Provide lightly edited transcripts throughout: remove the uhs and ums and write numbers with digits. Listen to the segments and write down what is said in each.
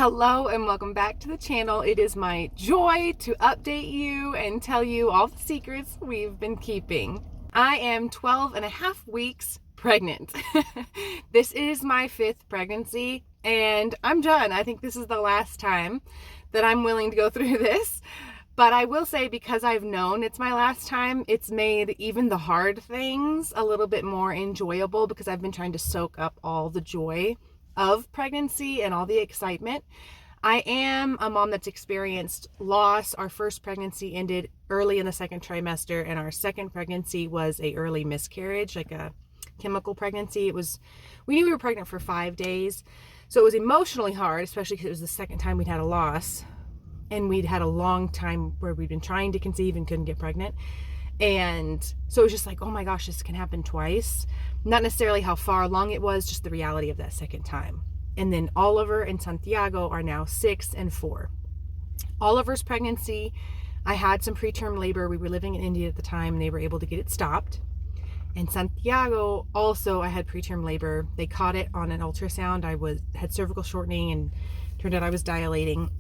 Hello and welcome back to the channel. It is my joy to update you and tell you all the secrets we've been keeping. I am 12 and a half weeks pregnant. This is my 5th pregnancy and I'm done. I think this is the last time that I'm willing to go through this. But I will say, because I've known it's my last time, it's made even the hard things a little bit more enjoyable because I've been trying to soak up all the joy of pregnancy and all the excitement. I am a mom that's experienced loss. Our first pregnancy ended early in the 2nd trimester, and our 2nd pregnancy was a early miscarriage, like a chemical pregnancy. We knew we were pregnant for 5 days, so it was emotionally hard, especially because it was the 2nd time we'd had a loss, and we'd had a long time where we'd been trying to conceive and couldn't get pregnant. And so it was just like, oh my gosh, this can happen twice. Not necessarily how far along it was, just the reality of that 2nd time. And then Oliver and Santiago are now 6 and 4. Oliver's pregnancy, I had some preterm labor. We were living in India at the time and they were able to get it stopped. And Santiago also, I had preterm labor. They caught it on an ultrasound. I had cervical shortening and turned out I was dilating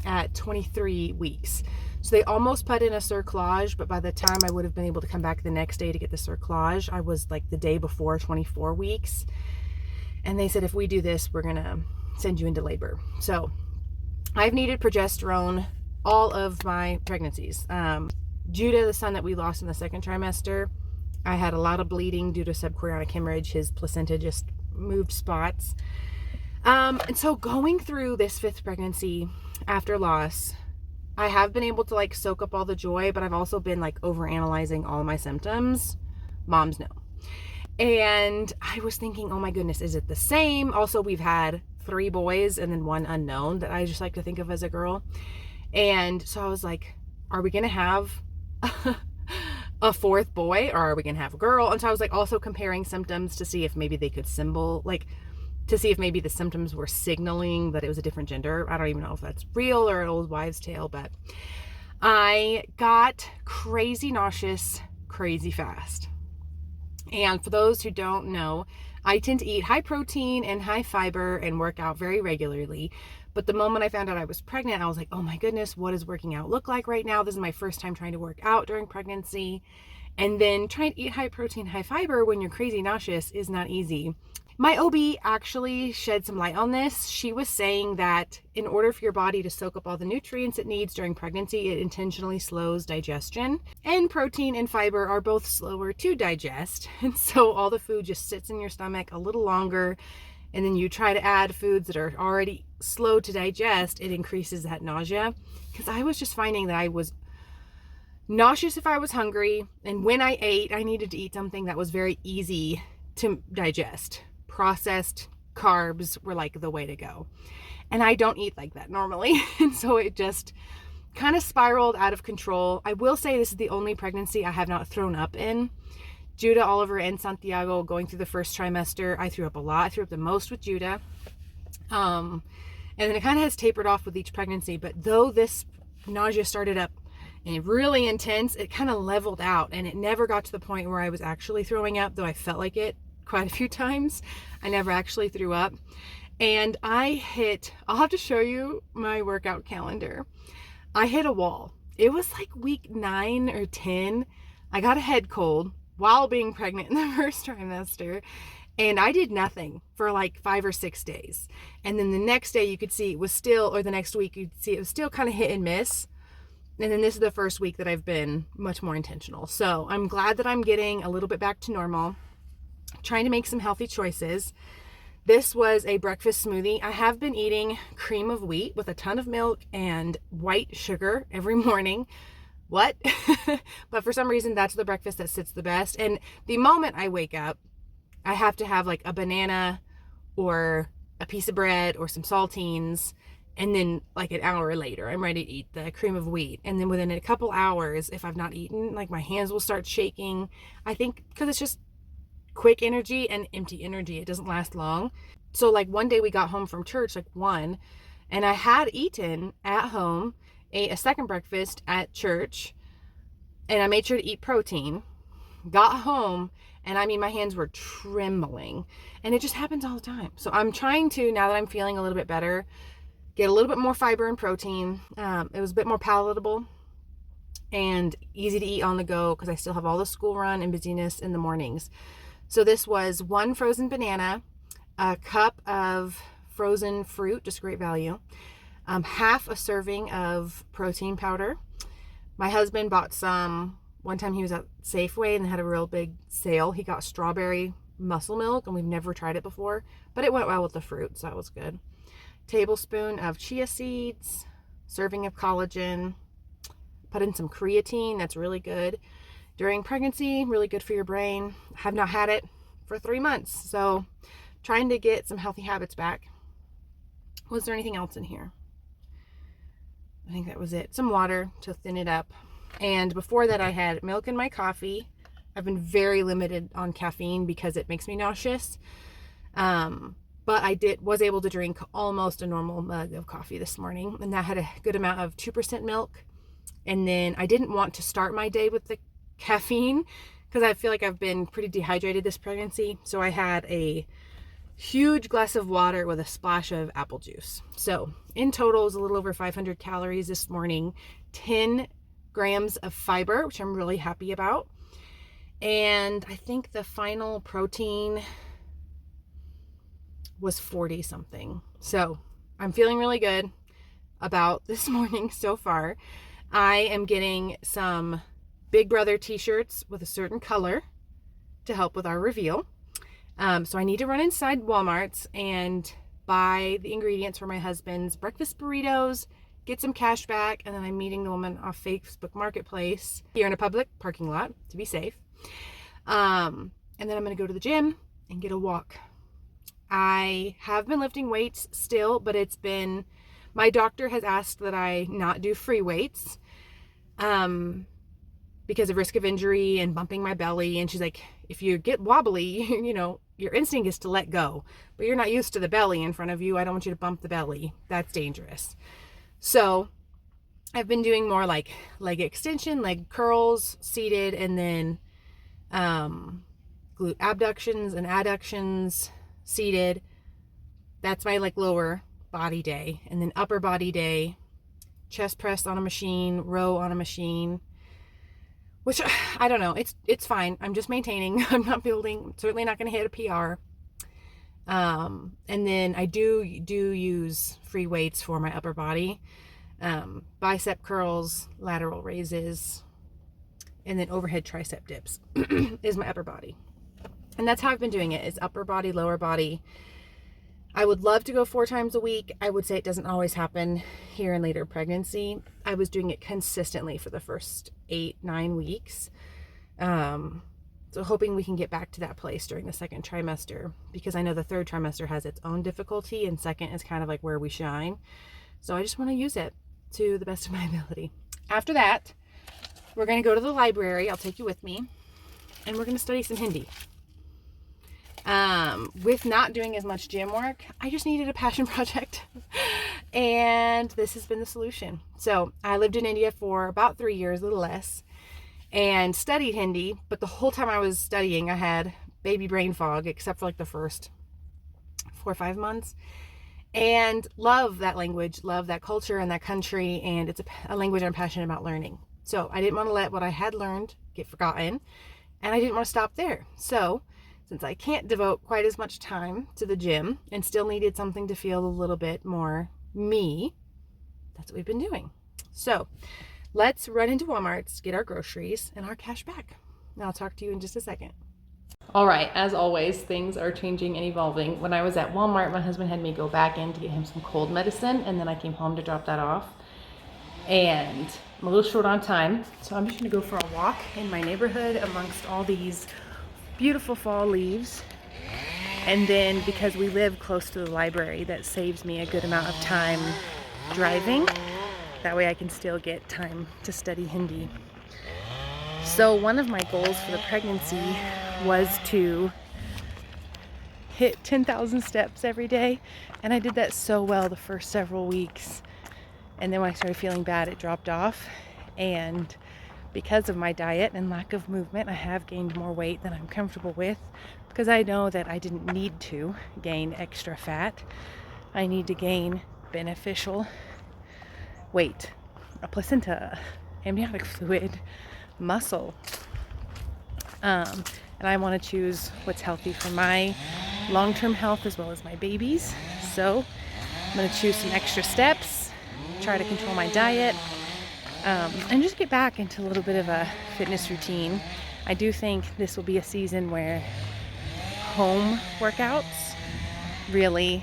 at 23 weeks. So they almost put in a cerclage, but by the time I would have been able to come back the next day to get the cerclage, I was like the day before 24 weeks. And they said, if we do this, we're gonna send you into labor. So I've needed progesterone all of my pregnancies. Judah, the son that we lost in the 2nd trimester, I had a lot of bleeding due to subchorionic hemorrhage. His placenta just moved spots. And so going through this 5th pregnancy after loss, I have been able to like soak up all the joy, but I've also been like overanalyzing all my symptoms. Moms know. And I was thinking, oh my goodness, is it the same? Also, we've had 3 boys and then 1 unknown that I just like to think of as a girl. And so I was like, are we going to have a 4th boy, or are we going to have a girl? And so I was like also comparing symptoms to see if maybe they could to see if maybe the symptoms were signaling that it was a different gender. I don't even know if that's real or an old wives' tale, but I got crazy nauseous, crazy fast. And for those who don't know, I tend to eat high protein and high fiber and work out very regularly. But the moment I found out I was pregnant, I was like, oh my goodness, what does working out look like right now? This is my first time trying to work out during pregnancy. And then trying to eat high protein, high fiber when you're crazy nauseous is not easy. My OB actually shed some light on this. She was saying that in order for your body to soak up all the nutrients it needs during pregnancy, it intentionally slows digestion. And protein and fiber are both slower to digest. And so all the food just sits in your stomach a little longer. And then you try to add foods that are already slow to digest, it increases that nausea. Because I was just finding that I was nauseous if I was hungry. And when I ate, I needed to eat something that was very easy to digest. Processed carbs were like the way to go. And I don't eat like that normally. And so it just kind of spiraled out of control. I will say this is the only pregnancy I have not thrown up in. Judah, Oliver, and Santiago going through the 1st trimester, I threw up a lot. I threw up the most with Judah. And then it kind of has tapered off with each pregnancy. But though this nausea started up and really intense, it kind of leveled out. And it never got to the point where I was actually throwing up, though I felt like it quite a few times. I never actually threw up. And I'll have to show you my workout calendar. I hit a wall. It was like week 9 or 10. I got a head cold while being pregnant in the 1st trimester. And I did nothing for like 5 or 6 days. And then the next day you could see it was still, or the next week you'd see it was still kind of hit and miss. And then this is the 1st week that I've been much more intentional. So I'm glad that I'm getting a little bit back to normal. Trying to make some healthy choices. This was a breakfast smoothie. I have been eating cream of wheat with a ton of milk and white sugar every morning. What? But for some reason, that's the breakfast that sits the best. And the moment I wake up, I have to have like a banana or a piece of bread or some saltines. And then like an hour later, I'm ready to eat the cream of wheat. And then within a couple hours, if I've not eaten, like my hands will start shaking. I think because it's just quick energy and empty energy. It doesn't last long. So like one day we got home from church, like 1, and I had eaten at home, ate a 2nd breakfast at church, and I made sure to eat protein, got home, and I mean, my hands were trembling, and it just happens all the time. So I'm trying to, now that I'm feeling a little bit better, get a little bit more fiber and protein. It was a bit more palatable and easy to eat on the go because I still have all the school run and busyness in the mornings. So this was 1 frozen banana, a cup of frozen fruit, just great value, half a serving of protein powder. My husband bought some, one time he was at Safeway and they had a real big sale. He got strawberry muscle milk and we've never tried it before, but it went well with the fruit, so that was good. Tablespoon of chia seeds, serving of collagen, put in some creatine, that's really good during pregnancy, really good for your brain. I have not had it for 3 months, so trying to get some healthy habits back. Was there anything else in here? I think that was it. Some water to thin it up. And before that I had milk in my coffee. I've been very limited on caffeine because it makes me nauseous. But I was able to drink almost a normal mug of coffee this morning, and that had a good amount of 2% milk. And then I didn't want to start my day with the caffeine because I feel like I've been pretty dehydrated this pregnancy. So I had a huge glass of water with a splash of apple juice. So in total, it was a little over 500 calories this morning, 10 grams of fiber, which I'm really happy about. And I think the final protein was 40 something. So I'm feeling really good about this morning so far. I am getting some Big Brother t-shirts with a certain color to help with our reveal. So I need to run inside Walmart's and buy the ingredients for my husband's breakfast burritos, get some cash back, and then I'm meeting the woman off Facebook Marketplace here in a public parking lot to be safe. And then I'm going to go to the gym and get a walk. I have been lifting weights still, but my doctor has asked that I not do free weights because of risk of injury and bumping my belly. And she's like, if you get wobbly, your instinct is to let go, but you're not used to the belly in front of you. I don't want you to bump the belly. That's dangerous. So I've been doing more like leg extension, leg curls, seated, and then glute abductions and adductions, seated. That's my lower body day. And then upper body day, chest press on a machine, row on a machine, which I don't know. It's fine. I'm just maintaining. I'm not building. Certainly not going to hit a PR. And then I do use free weights for my upper body, bicep curls, lateral raises, and then overhead tricep dips is my upper body. And that's how I've been doing it, is upper body, lower body. I would love to go 4 times a week. I would say it doesn't always happen here in later pregnancy. I was doing it consistently for the first 8-9 weeks. So hoping we can get back to that place during the 2nd trimester, because I know the 3rd trimester has its own difficulty and 2nd is kind of like where we shine. So I just want to use it to the best of my ability. After that, we're going to go to the library. I'll take you with me, and we're going to study some Hindi. With not doing as much gym work, I just needed a passion project and this has been the solution. So I lived in India for about 3 years, a little less, and studied Hindi, but the whole time I was studying I had baby brain fog, except for the first 4 or 5 months, and love that language, love that culture and that country, and it's a language I'm passionate about learning. So I didn't want to let what I had learned get forgotten, and I didn't want to stop there. So since I can't devote quite as much time to the gym and still needed something to feel a little bit more me, that's what we've been doing. So let's run into Walmart's, get our groceries and our cash back. And I'll talk to you in just a second. All right, as always, things are changing and evolving. When I was at Walmart, my husband had me go back in to get him some cold medicine, and then I came home to drop that off. And I'm a little short on time, so I'm just gonna go for a walk in my neighborhood amongst all these beautiful fall leaves. And then because we live close to the library, that saves me a good amount of time driving. That way I can still get time to study Hindi. So one of my goals for the pregnancy was to hit 10,000 steps every day, and I did that so well the first several weeks. And then when I started feeling bad, it dropped off. And because of my diet and lack of movement, I have gained more weight than I'm comfortable with, because I know that I didn't need to gain extra fat. I need to gain beneficial weight, a placenta, amniotic fluid, muscle. And I want to choose what's healthy for my long-term health as well as my babies. So I'm going to choose some extra steps, try to control my diet, and just get back into a little bit of a fitness routine. I do think this will be a season where home workouts really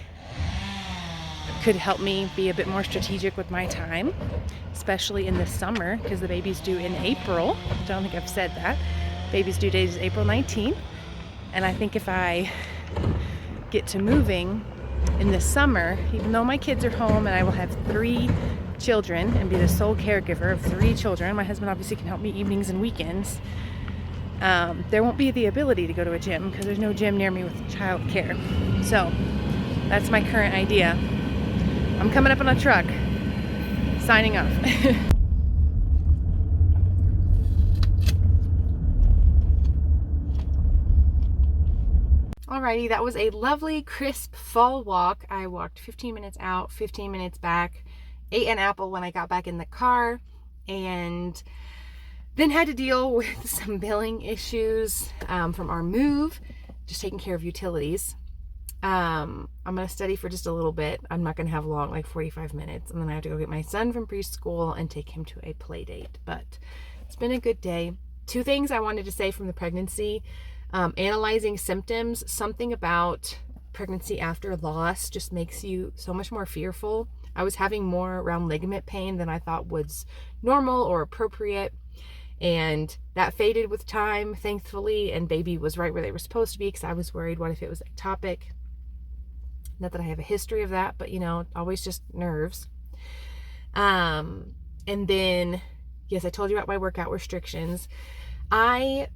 could help me be a bit more strategic with my time, especially in the summer, because the baby's due in April. I don't think I've said that. Baby's due date is April 19th. And I think if I get to moving in the summer, even though my kids are home and I will have 3 children and be the sole caregiver of 3 children, my husband obviously can help me evenings and weekends, there won't be the ability to go to a gym because there's no gym near me with child care. So that's my current idea. I'm coming up on a truck. Signing off. Alrighty, that was a lovely, crisp fall walk. I walked 15 minutes out, 15 minutes back, ate an apple when I got back in the car, and then had to deal with some billing issues from our move, just taking care of utilities. I'm going to study for just a little bit. I'm not going to have long, like 45 minutes, and then I have to go get my son from preschool and take him to a play date. But it's been a good day. 2 things I wanted to say from the pregnancy. Analyzing symptoms, something about pregnancy after loss just makes you so much more fearful. I was having more around ligament pain than I thought was normal or appropriate, and that faded with time, thankfully, and baby was right where they were supposed to be, because I was worried, what if it was ectopic? Not that I have a history of that, but always just nerves. And then, yes, I told you about my workout restrictions. I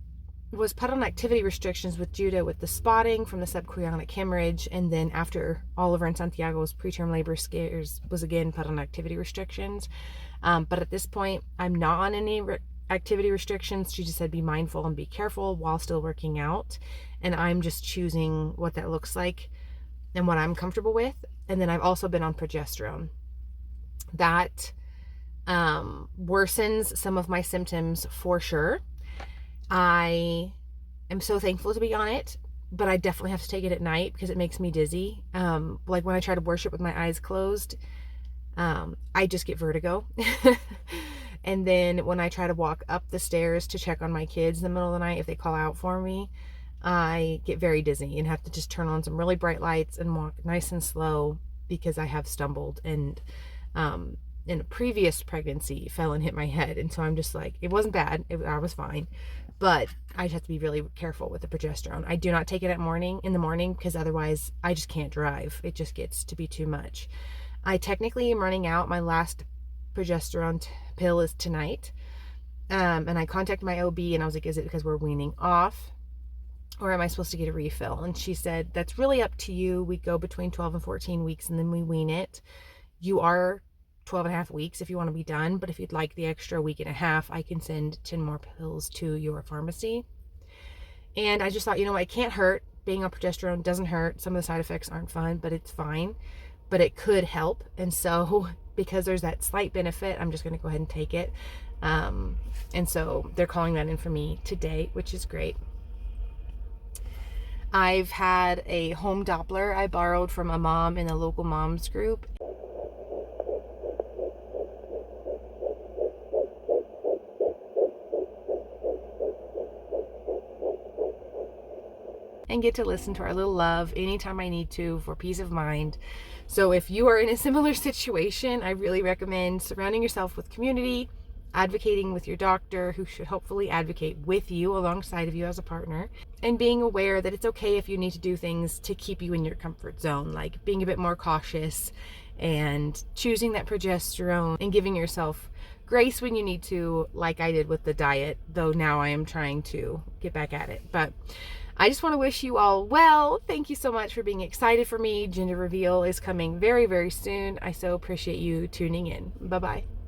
was put on activity restrictions with Judah with the spotting from the subchorionic hemorrhage, and then after Oliver and Santiago's preterm labor scares was again put on activity restrictions. But at this point, I'm not on any activity restrictions. She just said be mindful and be careful while still working out, and I'm just choosing what that looks like and what I'm comfortable with. And then I've also been on progesterone. That worsens some of my symptoms for sure. I am so thankful to be on it, but I definitely have to take it at night because it makes me dizzy. Like when I try to worship with my eyes closed, I just get vertigo. And then when I try to walk up the stairs to check on my kids in the middle of the night, if they call out for me, I get very dizzy and have to just turn on some really bright lights and walk nice and slow because I have stumbled and in a previous pregnancy fell and hit my head. And so I'm just like, it wasn't bad. I was fine. But I just have to be really careful with the progesterone. I do not take it in the morning because otherwise I just can't drive. It just gets to be too much. I technically am running out. My last progesterone pill is tonight. And I contacted my OB and I was like, is it because we're weaning off? Or am I supposed to get a refill? And she said, that's really up to you. We go between 12 and 14 weeks and then we wean it. You are 12 and a half weeks if you want to be done, but if you'd like the extra week and a half, I can send 10 more pills to your pharmacy. And I just thought, it can't hurt. Being on progesterone doesn't hurt. Some of the side effects aren't fun, but it's fine. But it could help. And so because there's that slight benefit, I'm just going to go ahead and take it. And so they're calling that in for me today, which is great. I've had a home Doppler I borrowed from a mom in a local moms group. And get to listen to our little love anytime I need to for peace of mind. So if you are in a similar situation, I really recommend surrounding yourself with community, advocating with your doctor, who should hopefully advocate with you alongside of you as a partner, and being aware that it's okay if you need to do things to keep you in your comfort zone, like being a bit more cautious and choosing that progesterone and giving yourself grace when you need to, like I did with the diet, though now I am trying to get back at it. But I just want to wish you all well. Thank you so much for being excited for me. Gender reveal is coming very, very soon. I so appreciate you tuning in. Bye-bye.